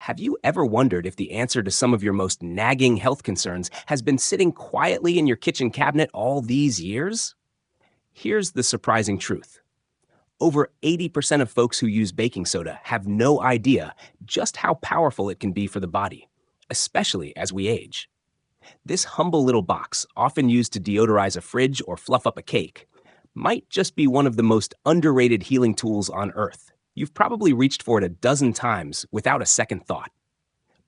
Have you ever wondered if the answer to some of your most nagging health concerns has been sitting quietly in your kitchen cabinet all these years? Here's the surprising truth. Over 80% of folks who use baking soda have no idea just how powerful it can be for the body, especially as we age. This humble little box, often used to deodorize a fridge or fluff up a cake, might just be one of the most underrated healing tools on Earth. You've probably reached for it a dozen times without a second thought.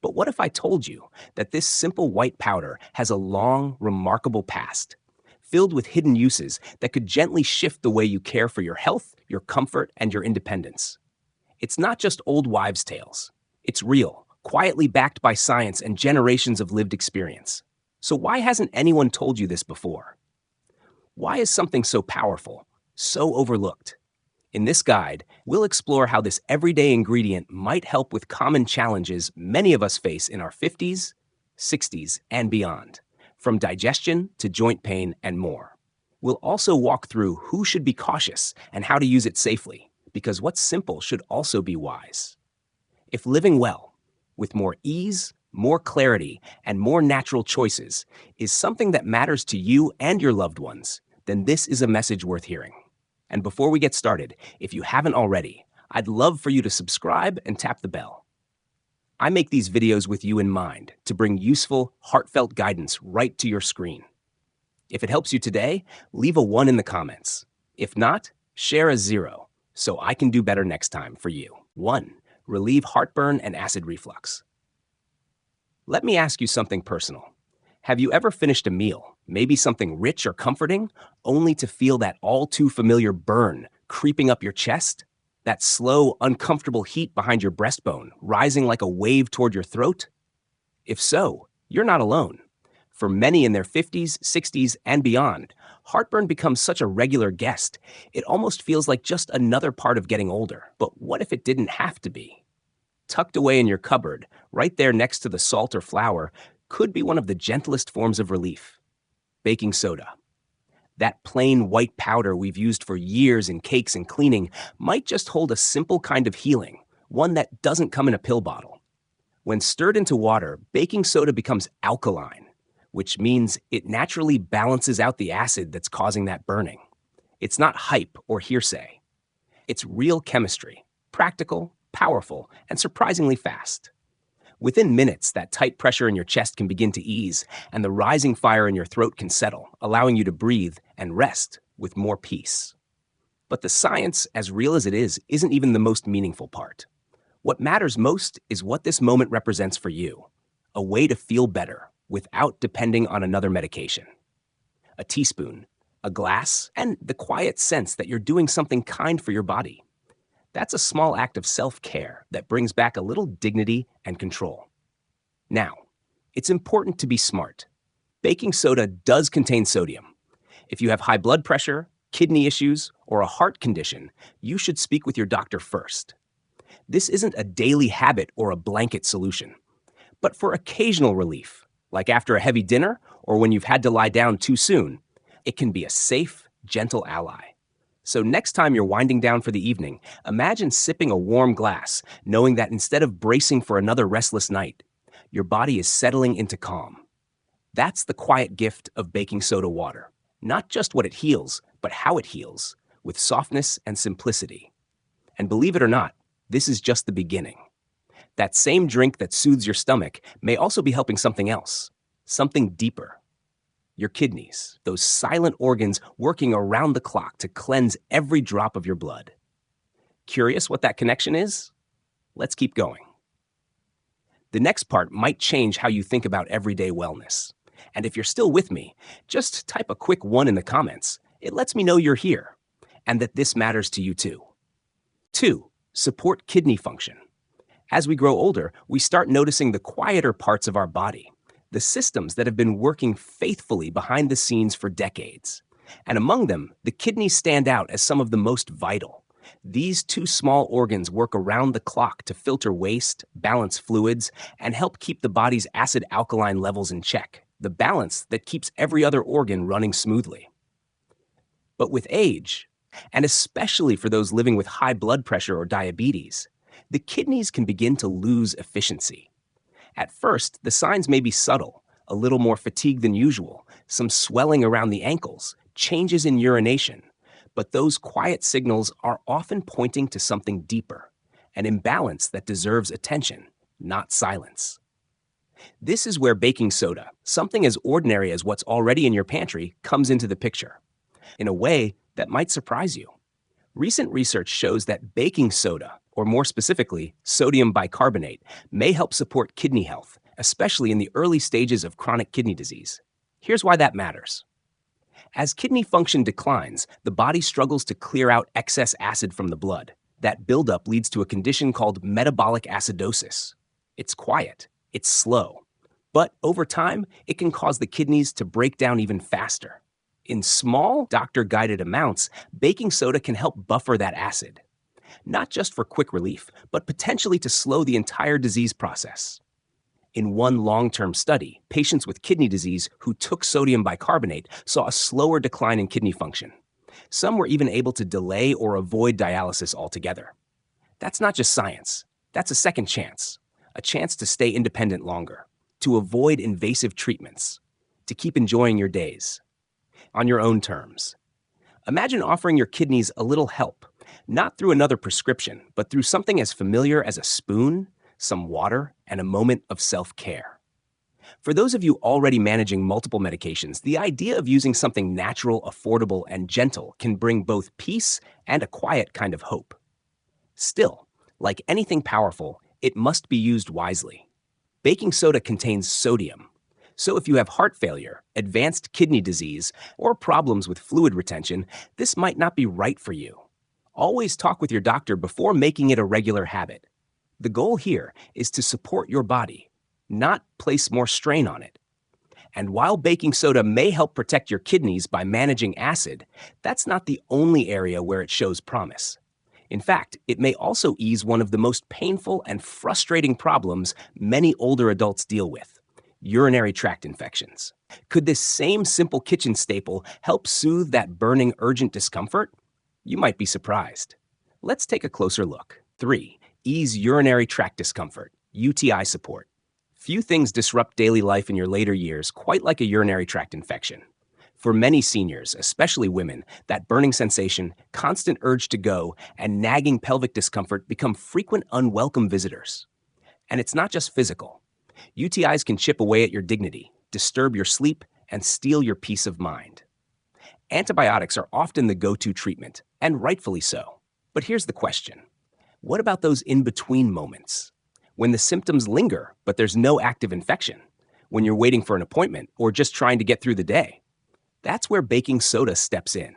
But what if I told you that this simple white powder has a long, remarkable past, filled with hidden uses that could gently shift the way you care for your health, your comfort, and your independence? It's not just old wives' tales. It's real, quietly backed by science and generations of lived experience. So why hasn't anyone told you this before? Why is something so powerful, so overlooked? In this guide, we'll explore how this everyday ingredient might help with common challenges many of us face in our 50s, 60s, and beyond, from digestion to joint pain and more. We'll also walk through who should be cautious and how to use it safely, because what's simple should also be wise. If living well, with more ease, more clarity, and more natural choices, is something that matters to you and your loved ones, then this is a message worth hearing. And before we get started, if you haven't already, I'd love for you to subscribe and tap the bell. I make these videos with you in mind to bring useful, heartfelt guidance right to your screen. If it helps you today, leave a 1 in the comments. If not, share a 0 so I can do better next time for you. 1. Relieve heartburn and acid reflux. Let me ask you something personal. Have you ever finished a meal, maybe something rich or comforting, only to feel that all-too-familiar burn creeping up your chest? That slow, uncomfortable heat behind your breastbone rising like a wave toward your throat? If so, you're not alone. For many in their 50s, 60s, and beyond, heartburn becomes such a regular guest, it almost feels like just another part of getting older. But what if it didn't have to be? Tucked away in your cupboard, right there next to the salt or flour, could be one of the gentlest forms of relief: baking soda. That plain white powder we've used for years in cakes and cleaning might just hold a simple kind of healing, one that doesn't come in a pill bottle. When stirred into water, baking soda becomes alkaline, which means it naturally balances out the acid that's causing that burning. It's not hype or hearsay. It's real chemistry, practical, powerful, and surprisingly fast. Within minutes, that tight pressure in your chest can begin to ease, and the rising fire in your throat can settle, allowing you to breathe and rest with more peace. But the science, as real as it is, isn't even the most meaningful part. What matters most is what this moment represents for you: a way to feel better without depending on another medication. A teaspoon, a glass, and the quiet sense that you're doing something kind for your body. That's a small act of self-care that brings back a little dignity and control. Now, it's important to be smart. Baking soda does contain sodium. If you have high blood pressure, kidney issues, or a heart condition, you should speak with your doctor first. This isn't a daily habit or a blanket solution. But for occasional relief, like after a heavy dinner or when you've had to lie down too soon, it can be a safe, gentle ally. So next time you're winding down for the evening, imagine sipping a warm glass, knowing that instead of bracing for another restless night, your body is settling into calm. That's the quiet gift of baking soda water. Not just what it heals, but how it heals, with softness and simplicity. And believe it or not, this is just the beginning. That same drink that soothes your stomach may also be helping something else, something deeper. Your kidneys, those silent organs working around the clock to cleanse every drop of your blood. Curious what that connection is? Let's keep going. The next part might change how you think about everyday wellness. And if you're still with me, just type a quick 1 in the comments. It lets me know you're here and that this matters to you too. 2. Support kidney function. As we grow older, we start noticing the quieter parts of our body, the systems that have been working faithfully behind the scenes for decades. And among them, the kidneys stand out as some of the most vital. These 2 small organs work around the clock to filter waste, balance fluids, and help keep the body's acid-alkaline levels in check, the balance that keeps every other organ running smoothly. But with age, and especially for those living with high blood pressure or diabetes, the kidneys can begin to lose efficiency. At first, the signs may be subtle, a little more fatigue than usual, some swelling around the ankles, changes in urination. But those quiet signals are often pointing to something deeper, an imbalance that deserves attention, not silence. This is where baking soda, something as ordinary as what's already in your pantry, comes into the picture, in a way that might surprise you. Recent research shows that baking soda, or more specifically, sodium bicarbonate, may help support kidney health, especially in the early stages of chronic kidney disease. Here's why that matters. As kidney function declines, the body struggles to clear out excess acid from the blood. That buildup leads to a condition called metabolic acidosis. It's quiet, it's slow, but over time, it can cause the kidneys to break down even faster. In small, doctor-guided amounts, baking soda can help buffer that acid, not just for quick relief, but potentially to slow the entire disease process. In one long-term study, patients with kidney disease who took sodium bicarbonate saw a slower decline in kidney function. Some were even able to delay or avoid dialysis altogether. That's not just science. That's a second chance, a chance to stay independent longer, to avoid invasive treatments, to keep enjoying your days on your own terms. Imagine offering your kidneys a little help, not through another prescription, but through something as familiar as a spoon, some water, and a moment of self-care. For those of you already managing multiple medications, the idea of using something natural, affordable, and gentle can bring both peace and a quiet kind of hope. Still, like anything powerful, it must be used wisely. Baking soda contains sodium. So if you have heart failure, advanced kidney disease, or problems with fluid retention, this might not be right for you. Always talk with your doctor before making it a regular habit. The goal here is to support your body, not place more strain on it. And while baking soda may help protect your kidneys by managing acid, that's not the only area where it shows promise. In fact, it may also ease one of the most painful and frustrating problems many older adults deal with: urinary tract infections. Could this same simple kitchen staple help soothe that burning, urgent discomfort? You might be surprised. Let's take a closer look. 3. Ease urinary tract discomfort, UTI support. Few things disrupt daily life in your later years quite like a urinary tract infection. For many seniors, especially women, that burning sensation, constant urge to go, and nagging pelvic discomfort become frequent unwelcome visitors. And it's not just physical. UTIs can chip away at your dignity, disturb your sleep, and steal your peace of mind. Antibiotics are often the go-to treatment, and rightfully so. But here's the question. What about those in-between moments? When the symptoms linger, but there's no active infection? When you're waiting for an appointment or just trying to get through the day? That's where baking soda steps in.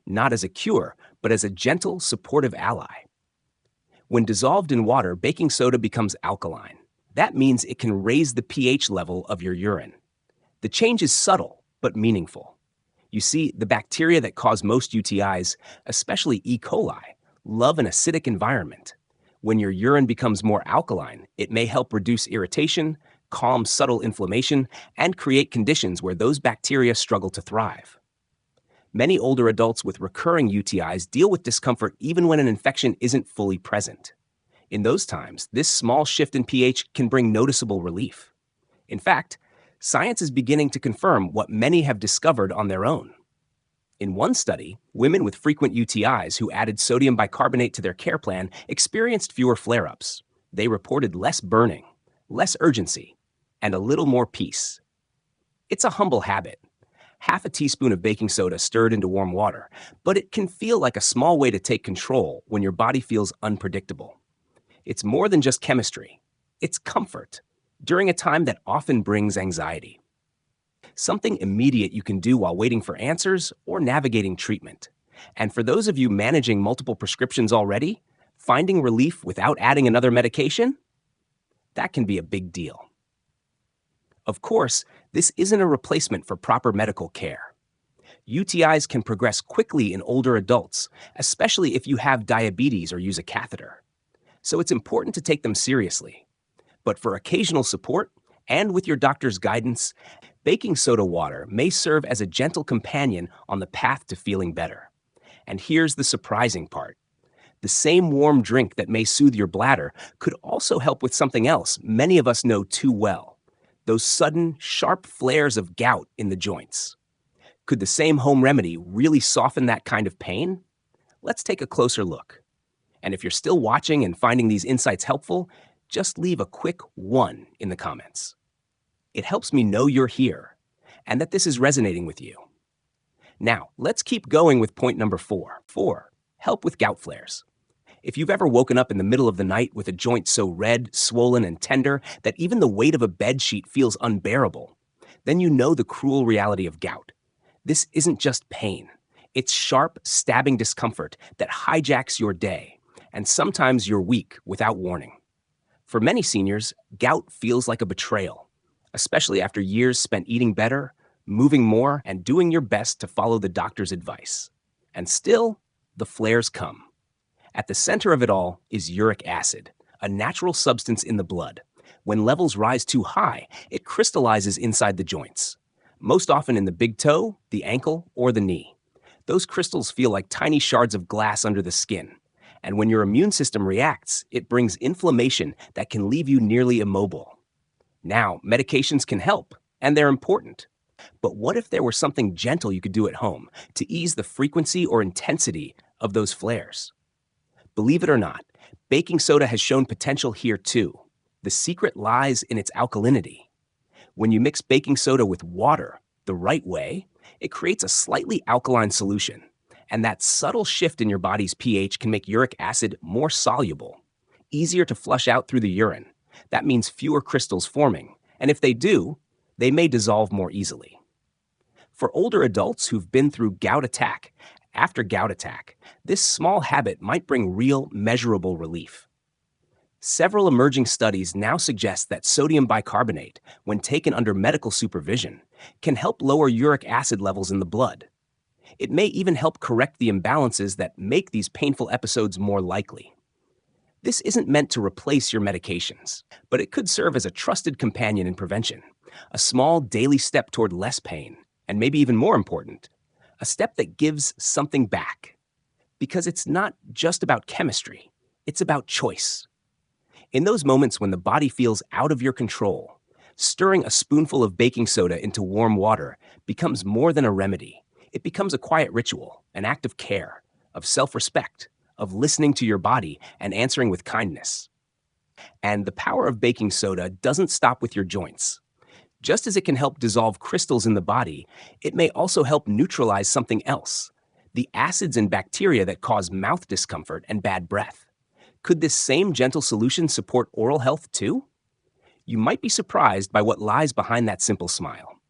Not as a cure, but as a gentle, supportive ally. When dissolved in water, baking soda becomes alkaline. That means it can raise the pH level of your urine. The change is subtle, but meaningful. You see, the bacteria that cause most UTIs, especially E. coli, love an acidic environment. When your urine becomes more alkaline, it may help reduce irritation, calm subtle inflammation, and create conditions where those bacteria struggle to thrive. Many older adults with recurring UTIs deal with discomfort even when an infection isn't fully present. In those times, this small shift in pH can bring noticeable relief. In fact, science is beginning to confirm what many have discovered on their own. In one study, women with frequent UTIs who added sodium bicarbonate to their care plan experienced fewer flare-ups. They reported less burning, less urgency, and a little more peace. It's a humble habit. Half a teaspoon of baking soda stirred into warm water, but it can feel like a small way to take control when your body feels unpredictable. It's more than just chemistry. It's comfort during a time that often brings anxiety. Something immediate you can do while waiting for answers or navigating treatment. And for those of you managing multiple prescriptions already, finding relief without adding another medication? That can be a big deal. Of course, this isn't a replacement for proper medical care. UTIs can progress quickly in older adults, especially if you have diabetes or use a catheter. So it's important to take them seriously. But for occasional support, and with your doctor's guidance, baking soda water may serve as a gentle companion on the path to feeling better. And here's the surprising part. The same warm drink that may soothe your bladder could also help with something else many of us know too well: those sudden, sharp flares of gout in the joints. Could the same home remedy really soften that kind of pain? Let's take a closer look. And if you're still watching and finding these insights helpful, just leave a quick 1 in the comments. It helps me know you're here and that this is resonating with you. Now, let's keep going with point number 4. 4. Help with gout flares. If you've ever woken up in the middle of the night with a joint so red, swollen, and tender that even the weight of a bed sheet feels unbearable, then you know the cruel reality of gout. This isn't just pain. It's sharp, stabbing discomfort that hijacks your day, and sometimes your week without warning. For many seniors, gout feels like a betrayal, especially after years spent eating better, moving more, and doing your best to follow the doctor's advice. And still, the flares come. At the center of it all is uric acid, a natural substance in the blood. When levels rise too high, it crystallizes inside the joints, most often in the big toe, the ankle, or the knee. Those crystals feel like tiny shards of glass under the skin, and when your immune system reacts, it brings inflammation that can leave you nearly immobile. Now, medications can help, and they're important. But what if there were something gentle you could do at home to ease the frequency or intensity of those flares? Believe it or not, baking soda has shown potential here too. The secret lies in its alkalinity. When you mix baking soda with water the right way, it creates a slightly alkaline solution. And that subtle shift in your body's pH can make uric acid more soluble, easier to flush out through the urine. That means fewer crystals forming, and if they do, they may dissolve more easily. For older adults who've been through gout attack after gout attack, this small habit might bring real, measurable relief. Several emerging studies now suggest that sodium bicarbonate, when taken under medical supervision, can help lower uric acid levels in the blood. It may even help correct the imbalances that make these painful episodes more likely. This isn't meant to replace your medications, but it could serve as a trusted companion in prevention, a small daily step toward less pain, and maybe even more important, a step that gives something back. Because it's not just about chemistry, it's about choice. In those moments when the body feels out of your control, stirring a spoonful of baking soda into warm water becomes more than a remedy. It becomes a quiet ritual, an act of care, of self-respect, of listening to your body and answering with kindness. And the power of baking soda doesn't stop with your joints. Just as it can help dissolve crystals in the body, it may also help neutralize something else: the acids and bacteria that cause mouth discomfort and bad breath. Could this same gentle solution support oral health too? You might be surprised by what lies behind that simple smile.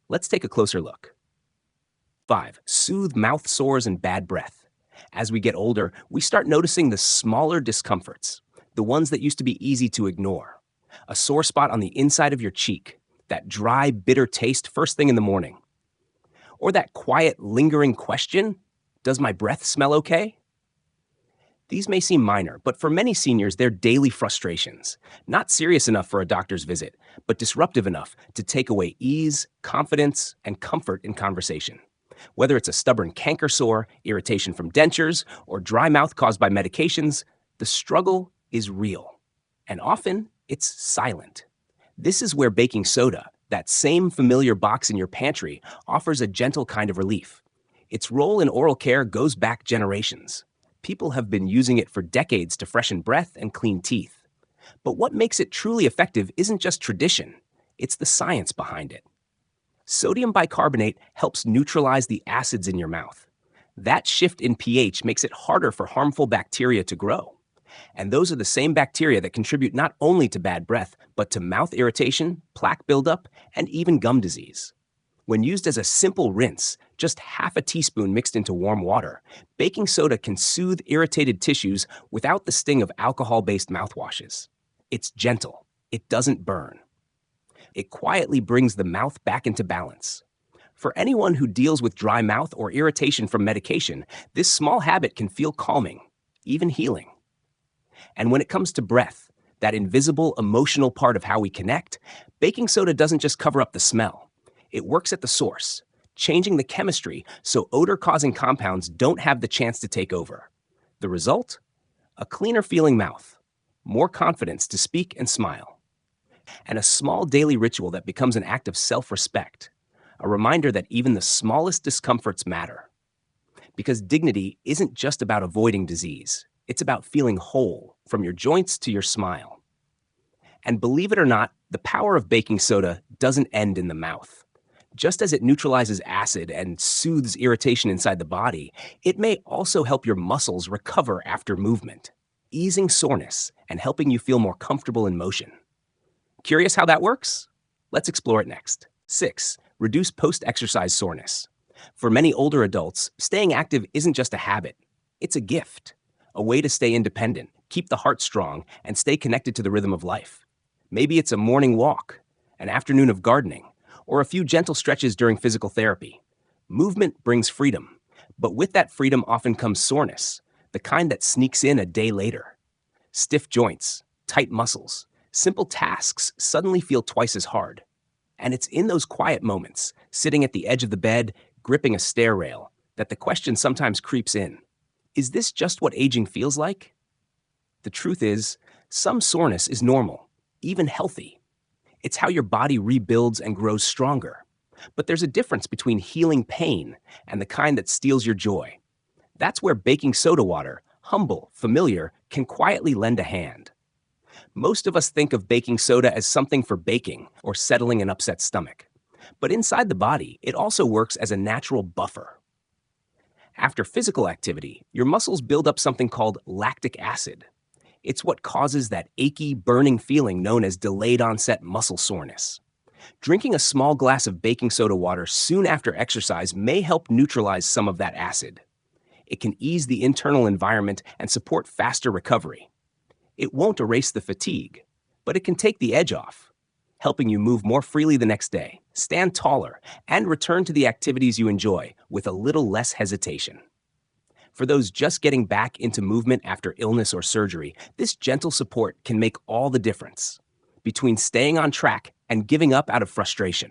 Let's take a closer look. 5. Soothe mouth sores and bad breath. As we get older, we start noticing the smaller discomforts, the ones that used to be easy to ignore. A sore spot on the inside of your cheek, that dry, bitter taste first thing in the morning. Or that quiet, lingering question, does my breath smell okay? These may seem minor, but for many seniors, they're daily frustrations. Not serious enough for a doctor's visit, but disruptive enough to take away ease, confidence, and comfort in conversation. Whether it's a stubborn canker sore, irritation from dentures, or dry mouth caused by medications, the struggle is real. And often, it's silent. This is where baking soda, that same familiar box in your pantry, offers a gentle kind of relief. Its role in oral care goes back generations. People have been using it for decades to freshen breath and clean teeth. But what makes it truly effective isn't just tradition, it's the science behind it. Sodium bicarbonate helps neutralize the acids in your mouth. That shift in pH makes it harder for harmful bacteria to grow. And those are the same bacteria that contribute not only to bad breath, but to mouth irritation, plaque buildup, and even gum disease. When used as a simple rinse, just half a teaspoon mixed into warm water, baking soda can soothe irritated tissues without the sting of alcohol-based mouthwashes. It's gentle. It doesn't burn. It quietly brings the mouth back into balance. For anyone who deals with dry mouth or irritation from medication, this small habit can feel calming, even healing. And when it comes to breath, that invisible, emotional part of how we connect, baking soda doesn't just cover up the smell. It works at the source, changing the chemistry so odor-causing compounds don't have the chance to take over. The result? A cleaner feeling mouth, more confidence to speak and smile, and a small daily ritual that becomes an act of self-respect, a reminder that even the smallest discomforts matter. Because dignity isn't just about avoiding disease, it's about feeling whole from your joints to your smile. And believe it or not, the power of baking soda doesn't end in the mouth. Just as it neutralizes acid and soothes irritation inside the body, it may also help your muscles recover after movement, easing soreness and helping you feel more comfortable in motion. Curious how that works? Let's explore it next. 6. Reduce post-exercise soreness. For many older adults, staying active isn't just a habit, it's a gift, a way to stay independent, keep the heart strong, and stay connected to the rhythm of life. Maybe it's a morning walk, an afternoon of gardening, or a few gentle stretches during physical therapy. Movement brings freedom, but with that freedom often comes soreness, the kind that sneaks in a day later. Stiff joints, tight muscles, simple tasks suddenly feel twice as hard. And it's in those quiet moments, sitting at the edge of the bed, gripping a stair rail, that the question sometimes creeps in. Is this just what aging feels like? The truth is, some soreness is normal, even healthy. It's how your body rebuilds and grows stronger. But there's a difference between healing pain and the kind that steals your joy. That's where baking soda water, humble, familiar, can quietly lend a hand. Most of us think of baking soda as something for baking or settling an upset stomach. But inside the body, it also works as a natural buffer. After physical activity, your muscles build up something called lactic acid. It's what causes that achy, burning feeling known as delayed onset muscle soreness. Drinking a small glass of baking soda water soon after exercise may help neutralize some of that acid. It can ease the internal environment and support faster recovery. It won't erase the fatigue, but it can take the edge off, helping you move more freely the next day, stand taller, and return to the activities you enjoy with a little less hesitation. For those just getting back into movement after illness or surgery, this gentle support can make all the difference between staying on track and giving up out of frustration.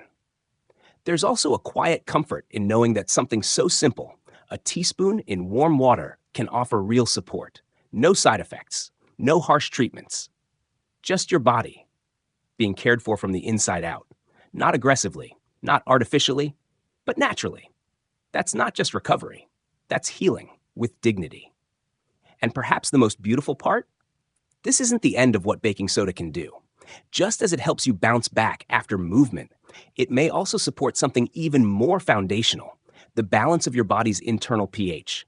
There's also a quiet comfort in knowing that something so simple, a teaspoon in warm water, can offer real support. No side effects, no harsh treatments. Just your body being cared for from the inside out. Not aggressively, not artificially, but naturally. That's not just recovery. That's healing with dignity. And perhaps the most beautiful part? This isn't the end of what baking soda can do. Just as it helps you bounce back after movement, it may also support something even more foundational, the balance of your body's internal pH.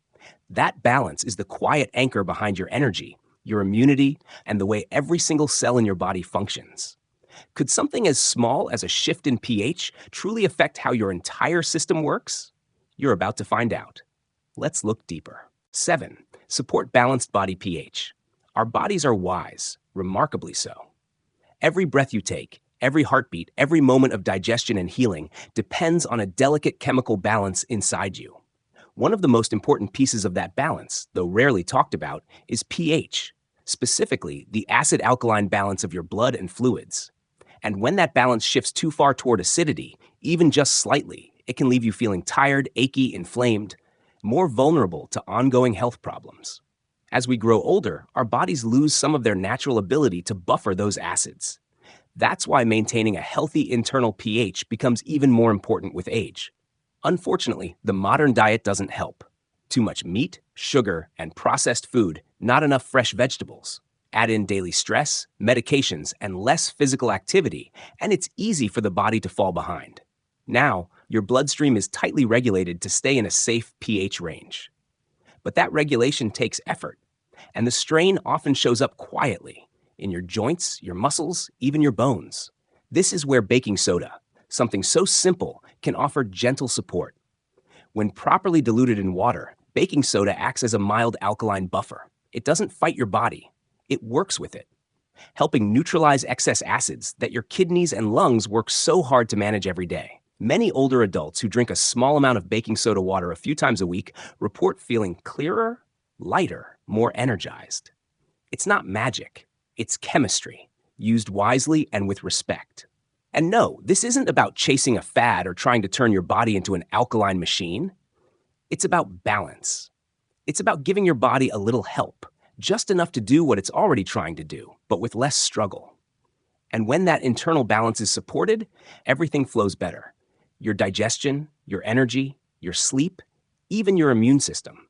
That balance is the quiet anchor behind your energy, your immunity, and the way every single cell in your body functions. Could something as small as a shift in pH truly affect how your entire system works? You're about to find out. Let's look deeper. 7. Support balanced body pH. Our bodies are wise, remarkably so. Every breath you take, every heartbeat, every moment of digestion and healing depends on a delicate chemical balance inside you. One of the most important pieces of that balance, though rarely talked about, is pH, specifically the acid-alkaline balance of your blood and fluids. And when that balance shifts too far toward acidity, even just slightly, it can leave you feeling tired, achy, inflamed, more vulnerable to ongoing health problems. As we grow older, our bodies lose some of their natural ability to buffer those acids. That's why maintaining a healthy internal pH becomes even more important with age. Unfortunately, the modern diet doesn't help. Too much meat, sugar, and processed food, not enough fresh vegetables. Add in daily stress, medications, and less physical activity, and it's easy for the body to fall behind. Now, your bloodstream is tightly regulated to stay in a safe pH range. But that regulation takes effort, and the strain often shows up quietly in your joints, your muscles, even your bones. This is where baking soda, something so simple, can offer gentle support. When properly diluted in water, baking soda acts as a mild alkaline buffer. It doesn't fight your body. It works with it, helping neutralize excess acids that your kidneys and lungs work so hard to manage every day. Many older adults who drink a small amount of baking soda water a few times a week report feeling clearer, lighter, more energized. It's not magic. It's chemistry, used wisely and with respect. And no, this isn't about chasing a fad or trying to turn your body into an alkaline machine. It's about balance. It's about giving your body a little help, just enough to do what it's already trying to do, but with less struggle. And when that internal balance is supported, everything flows better. Your digestion, your energy, your sleep, even your immune system.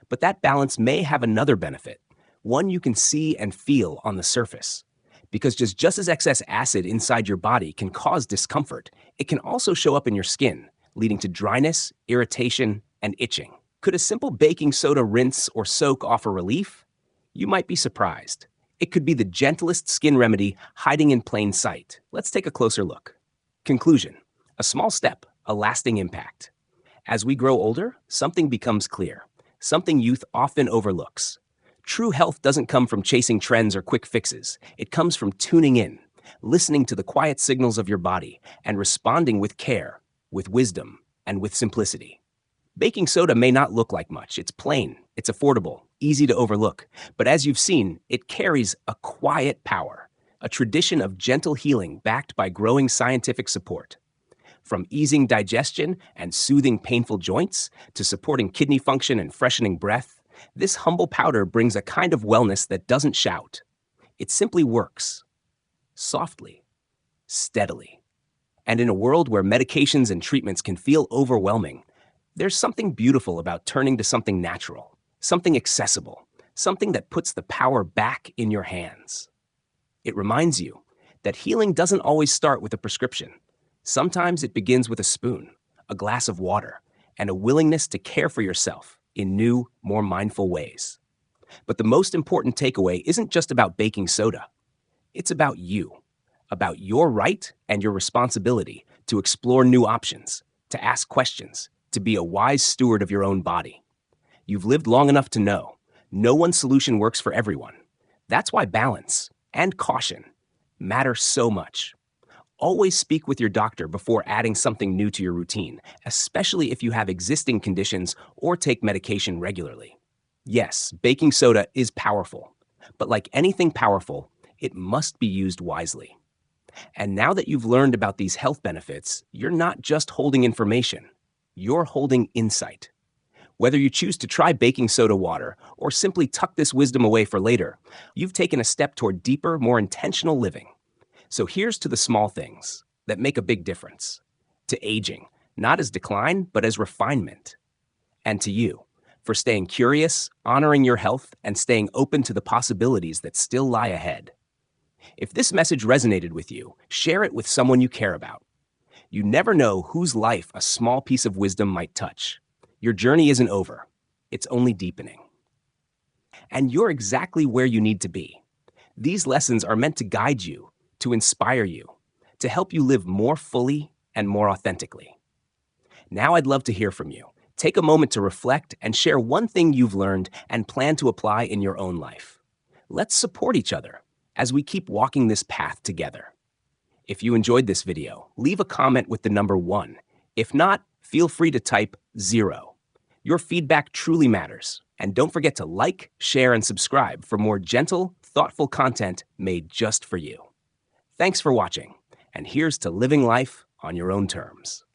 But that balance may have another benefit, one you can see and feel on the surface. Because just as excess acid inside your body can cause discomfort, it can also show up in your skin, leading to dryness, irritation, and itching. Could a simple baking soda rinse or soak offer relief? You might be surprised. It could be the gentlest skin remedy hiding in plain sight. Let's take a closer look. Conclusion: a small step, a lasting impact. As we grow older, something becomes clear, something youth often overlooks. True health doesn't come from chasing trends or quick fixes. It comes from tuning in, listening to the quiet signals of your body, and responding with care, with wisdom, and with simplicity. Baking soda may not look like much. It's plain, it's affordable, easy to overlook. But as you've seen, it carries a quiet power, a tradition of gentle healing backed by growing scientific support. From easing digestion and soothing painful joints to supporting kidney function and freshening breath, this humble powder brings a kind of wellness that doesn't shout. It simply works. Softly. Steadily. And in a world where medications and treatments can feel overwhelming, there's something beautiful about turning to something natural, something accessible, something that puts the power back in your hands. It reminds you that healing doesn't always start with a prescription. Sometimes it begins with a spoon, a glass of water, and a willingness to care for yourself in new, more mindful ways. But the most important takeaway isn't just about baking soda. It's about you, about your right and your responsibility to explore new options, to ask questions, to be a wise steward of your own body. You've lived long enough to know no one solution works for everyone. That's why balance and caution matter so much. Always speak with your doctor before adding something new to your routine, especially if you have existing conditions or take medication regularly. Yes, baking soda is powerful, but like anything powerful, it must be used wisely. And now that you've learned about these health benefits, you're not just holding information, you're holding insight. Whether you choose to try baking soda water or simply tuck this wisdom away for later, you've taken a step toward deeper, more intentional living. So here's to the small things that make a big difference. To aging, not as decline, but as refinement. And to you, for staying curious, honoring your health, and staying open to the possibilities that still lie ahead. If this message resonated with you, share it with someone you care about. You never know whose life a small piece of wisdom might touch. Your journey isn't over. It's only deepening. And you're exactly where you need to be. These lessons are meant to guide you, to inspire you, to help you live more fully and more authentically. Now I'd love to hear from you. Take a moment to reflect and share one thing you've learned and plan to apply in your own life. Let's support each other as we keep walking this path together. If you enjoyed this video, leave a comment with the number 1. If not, feel free to type 0. Your feedback truly matters. And don't forget to like, share, and subscribe for more gentle, thoughtful content made just for you. Thanks for watching, and here's to living life on your own terms.